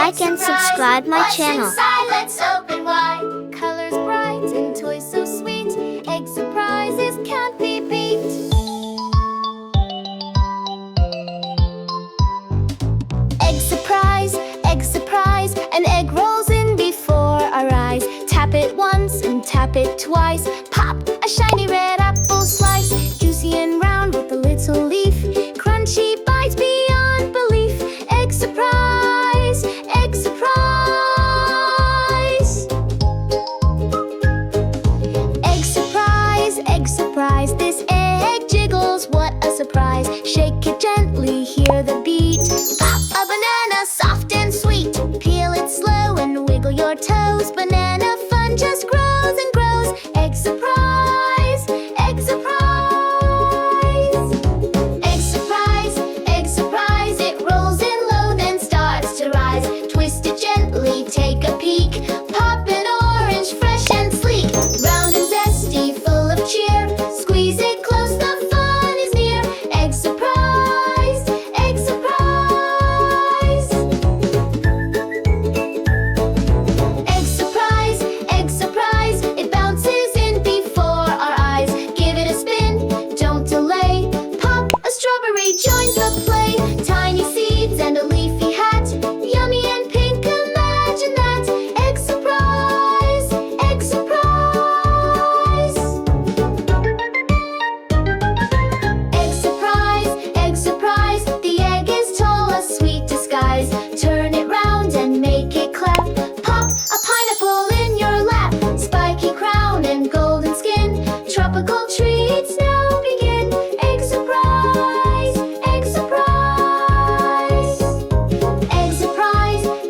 like and subscribe my channel. Inside? Let's open wide. Colors bright and toys so sweet. Egg surprises can't be beat. Egg surprise, an egg rolls in before our eyes. Tap it once and tap it twice. Pop, a shiny red apple slice. Juicy and round with a little leaf. Crunchy bite beyond belief. Egg surprise, egg surprise. Egg surprise, this egg jiggles, what a surprise. Shake it gently, hear the beat. Pop, a banana, soft and sweet. Peel it slow and wiggle your toes. Banana fun just grows and grows. Egg surprise, egg surprise. Egg surprise, it rolls in low then starts to rise. Twist it gently, take a peek. Pop an orange, fresh and sleek. Round and zesty, full of cheer. Squeeze it close, the fun is near. Egg surprise, egg surprise. Egg surprise, it bounces in before our eyes. Give it a spin, don't delay. Pop, a strawberry joins the play. Tiny seeds and a leafy hat. Yummy and pink, imagine that. Egg surprise, egg surprise. Egg surprise, the egg is tall, a sweet disguise. Turn it round and make it clap. Pop, a pineapple in your lap. Spiky crown and golden skin. Tropical treats now begin. Egg surprise, egg surprise.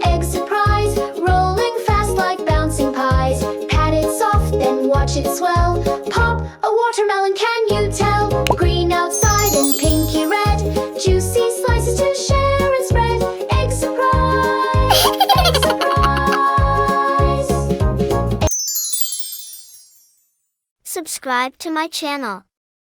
Egg surprise, rolling fast like bouncing pies. Pat it soft, then watch it swell. Pop, a watermelon, can you tell? Green outside and pinky red. Juicy slices to share and spread. Egg surprise, egg surprise. Subscribe to my channel.